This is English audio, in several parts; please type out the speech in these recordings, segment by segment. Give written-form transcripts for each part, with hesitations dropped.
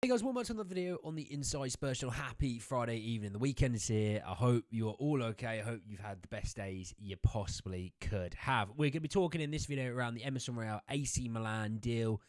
Hey guys, welcome back to another video on the Inside Spurs channel. Happy Friday evening. The weekend is here. I hope you're all okay. I hope you've had the best days you possibly could have. We're going to be talking in this video around the Emerson AC Milan deal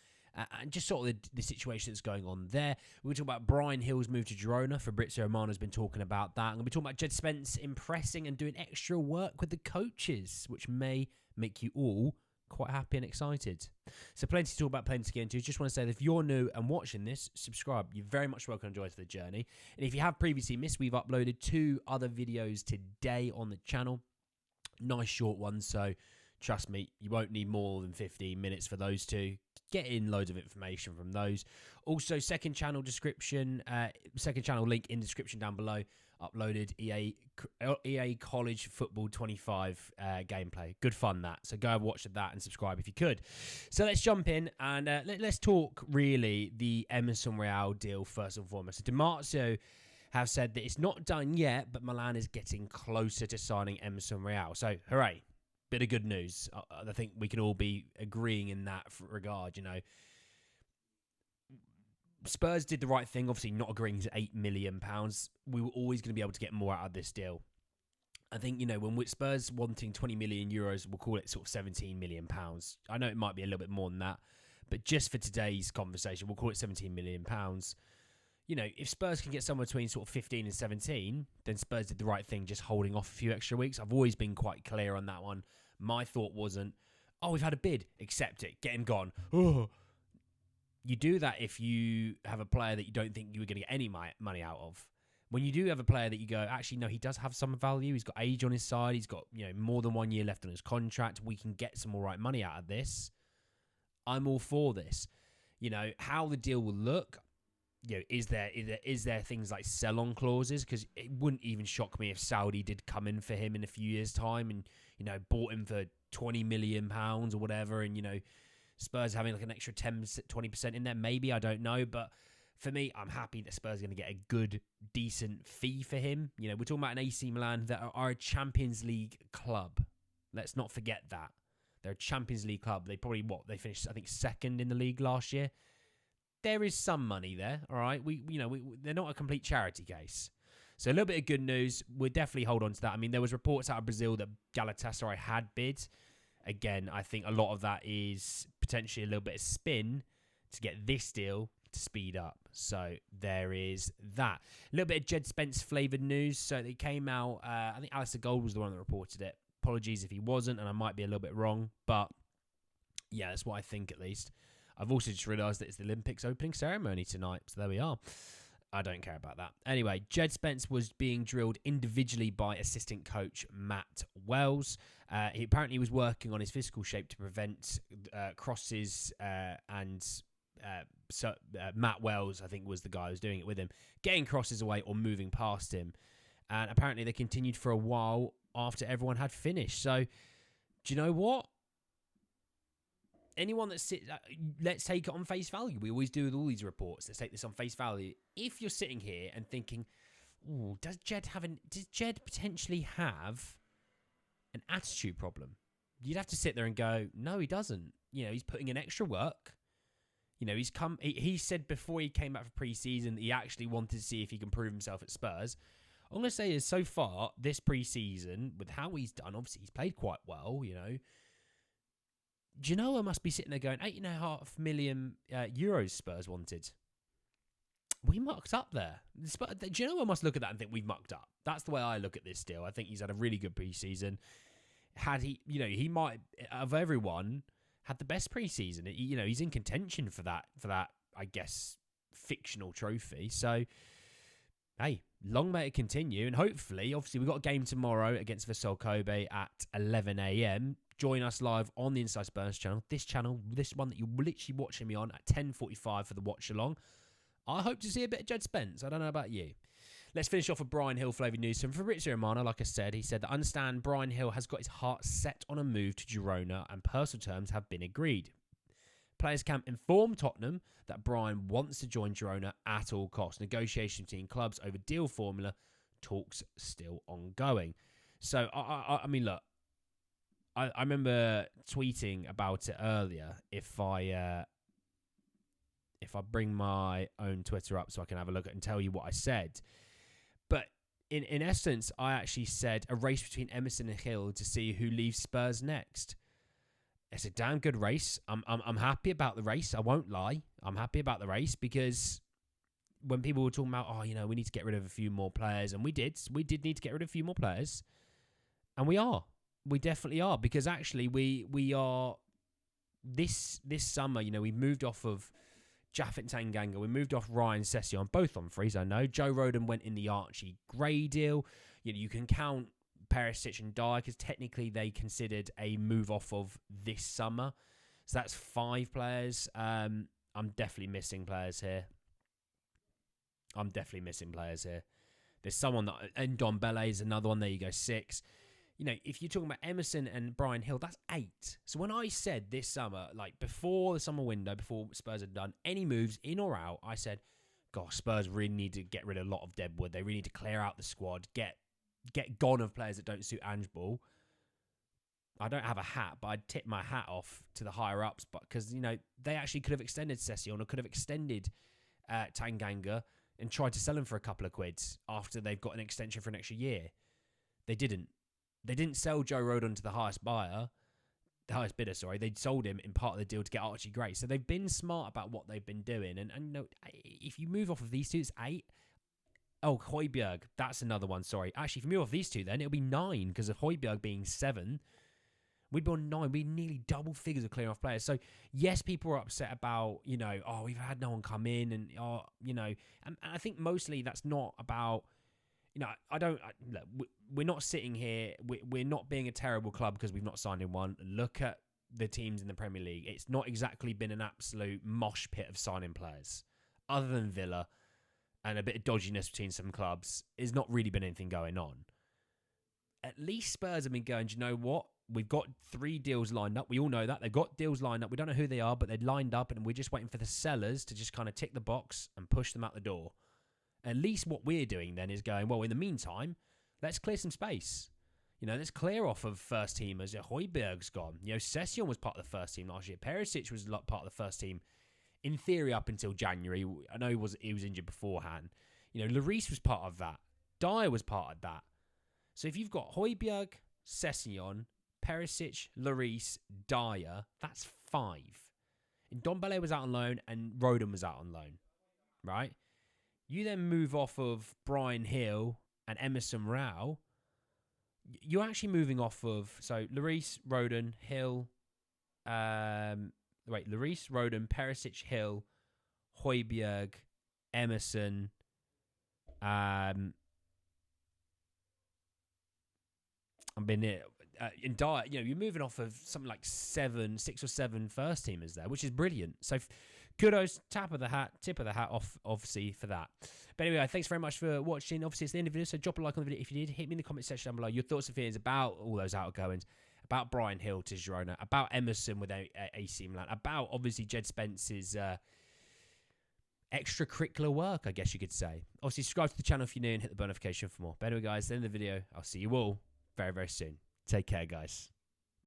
and just sort of the situation that's going on there. We're going to talk about Bryan Gil's move to Girona. Fabrizio Romano has been talking about that. I'm going to be talking about Djed Spence impressing and doing extra work with the coaches, which may make you all quite happy and excited. So plenty to talk about, plenty to get into. Just want to say that if you're new and watching this, subscribe. You're very much welcome to join us for the journey. And if you have previously missed, we've uploaded 2 other videos today on the channel. Nice short ones, so trust me, you won't need more than 15 minutes for those 2. Get in loads of information from those. Also, second channel link in the description down below. Uploaded EA College Football 25 gameplay. Good fun that. So go and watch that and subscribe if you could. So let's jump in and let's talk really the Emerson deal first and foremost. So DiMarzio have said that it's not done yet, but Milan is getting closer to signing Emerson. So hooray. Bit of good news. I think we can all be agreeing in that regard, you know. Spurs did the right thing, obviously not agreeing to £8 million. We were always going to be able to get more out of this deal. I think, you know, when Spurs wanting 20 million euros, we'll call it sort of 17 million pounds. I know it might be a little bit more than that, but just for today's conversation, we'll call it 17 million pounds. You know, if Spurs can get somewhere between sort of 15 and 17, then Spurs did the right thing just holding off a few extra weeks. I've always been quite clear on that one. My thought wasn't, oh, we've had a bid, accept it, get him gone. Oh. You do that if you have a player that you don't think you were going to get any money out of. When you do have a player that you go, actually, no, he does have some value. He's got age on his side. He's got, you know, more than 1 year left on his contract. We can get some all right money out of this. I'm all for this. You know, how the deal will look, you know, is there things like sell-on clauses? Because it wouldn't even shock me if Saudi did come in for him in a few years' time and, you know, bought him for £20 million or whatever, and, you know, Spurs having like an extra 10-20% in there, maybe, I don't know. But for me, I'm happy that Spurs are going to get a good, decent fee for him. You know, we're talking about an AC Milan that are a Champions League club. Let's not forget that. They're a Champions League club. They probably, they finished, I think, second in the league last year. There is some money there, all right? They're not a complete charity case. So a little bit of good news. We'll definitely hold on to that. I mean, there was reports out of Brazil that Galatasaray had bid. Again, I think a lot of that is potentially a little bit of spin to get this deal to speed up. So there is that. A little bit of Djed Spence flavoured news. So it came out, I think Alistair Gold was the one that reported it. Apologies if he wasn't, and I might be a little bit wrong. But yeah, that's what I think at least. I've also just realised that it's the Olympics opening ceremony tonight. So there we are. I don't care about that. Anyway, Djed Spence was being drilled individually by assistant coach Matt Wells. He apparently was working on his physical shape to prevent crosses and Matt Wells, I think, was the guy who was doing it with him, getting crosses away or moving past him. And apparently they continued for a while after everyone had finished. So, do you know what? Anyone that sits, let's take it on face value. We always do with all these reports. Let's take this on face value. If you're sitting here and thinking, "Ooh, does Djed potentially have an attitude problem?" You'd have to sit there and go, "No, he doesn't." You know, he's putting in extra work. You know, he said before he came back for pre-season that he actually wanted to see if he can prove himself at Spurs. All I'm going to say is, so far this pre-season, with how he's done, obviously he's played quite well. You know. Do you know I must be sitting there going, €8.5 million euros Spurs wanted? We mucked up there. Do you know I must look at that and think we've mucked up? That's the way I look at this deal. I think he's had a really good pre-season. Had he, you know, he might, of everyone, had the best pre-season. You know, he's in contention for that, I guess, fictional trophy. So, hey, long may it continue. And hopefully, obviously, we've got a game tomorrow against Vissel Kobe at 11 a.m. Join us live on the Inside Spurs channel. This one that you're literally watching me on at 10:45 for the watch along. I hope to see a bit of Djed Spence. I don't know about you. Let's finish off with Bryan Gil flavoured news. From Fabrizio Romano, like I said, he said that understand Bryan Gil has got his heart set on a move to Girona and personal terms have been agreed. Players camp informed Tottenham that Bryan wants to join Girona at all costs. Negotiation between clubs over deal formula, talks still ongoing. So, I mean, look, I remember tweeting about it earlier. If if I bring my own Twitter up so I can have a look at and tell you what I said. But in essence, I actually said a race between Emerson and Gil to see who leaves Spurs next. It's a damn good race. I'm happy about the race. I won't lie. I'm happy about the race because when people were talking about, oh, you know, we need to get rid of a few more players, and we did need to get rid of a few more players, and we definitely are, because actually we are this summer. You know, we moved off of Japhet Tanganga, we moved off Ryan Sessegnon, both on frees. I know Joe Rodon went in the Archie Gray deal. You know, you can count Perisic and Dyer because technically they considered a move off of this summer. So that's 5 players. I'm definitely missing players here. There's someone that, and Ndombele is another one. There you go, 6. You know, if you're talking about Emerson and Bryan Gil, that's 8. So when I said this summer, like before the summer window, before Spurs had done any moves in or out, I said, gosh, Spurs really need to get rid of a lot of deadwood. They really need to clear out the squad, get gone of players that don't suit Ange Ball. I don't have a hat, but I'd tip my hat off to the higher ups, but because, you know, they actually could have extended Sessegnon or could have extended Tanganga and tried to sell him for a couple of quid after they've got an extension for an extra year. They didn't. They didn't sell Joe Rodon to the highest bidder. They sold him in part of the deal to get Archie Gray. So they've been smart about what they've been doing. And you know, if you move off of these 2, it's 8. Oh, Højbjerg, that's another one. Sorry. Actually, if you move off these 2, then it'll be 9 because of Højbjerg being 7. We'd be on 9. We'd nearly double figures of clearing off players. So, yes, people are upset about, you know, oh, we've had no one come in and, oh, you know, and I think mostly that's not about, you know, look, we're not sitting here, we're not being a terrible club because we've not signed in one. Look at the teams in the Premier League. It's not exactly been an absolute mosh pit of signing players. Other than Villa and a bit of dodginess between some clubs, there's not really been anything going on. At least Spurs have been going, do you know what? We've got 3 deals lined up. We all know that. They've got deals lined up. We don't know who they are, but they're lined up, and we're just waiting for the sellers to just kind of tick the box and push them out the door. At least what we're doing then is going, well, in the meantime, let's clear some space. You know, let's clear off of first teamers. Højbjerg's gone. You know, Sessegnon was part of the first team last year. Perisic was part of the first team, in theory, up until January. I know he was injured beforehand. You know, Lloris was part of that. Dyer was part of that. So if you've got Højbjerg, Sessegnon, Perisic, Lloris, Dyer, that's 5. And Ndombele was out on loan and Rodon was out on loan, right? You then move off of Bryan Gil and Emerson Rowe. You're actually moving off of, so Lloris, Rodon, Gil, Lloris, Rodon, Perisic, Gil, Højbjerg, Emerson, in Dyer, you know, you're moving off of something like 6 or 7 first teamers there, which is brilliant. So kudos, tip of the hat off, obviously, for that. But anyway, thanks very much for watching. Obviously, it's the end of the video, so drop a like on the video if you did. Hit me in the comment section down below your thoughts and feelings about all those outgoings, about Bryan Gil to Girona, about Emerson with AC Milan, about, obviously, Djed Spence's extracurricular work, I guess you could say. Obviously, subscribe to the channel if you're new and hit the bell notification for more. But anyway, guys, at the end of the video, I'll see you all very, very soon. Take care, guys.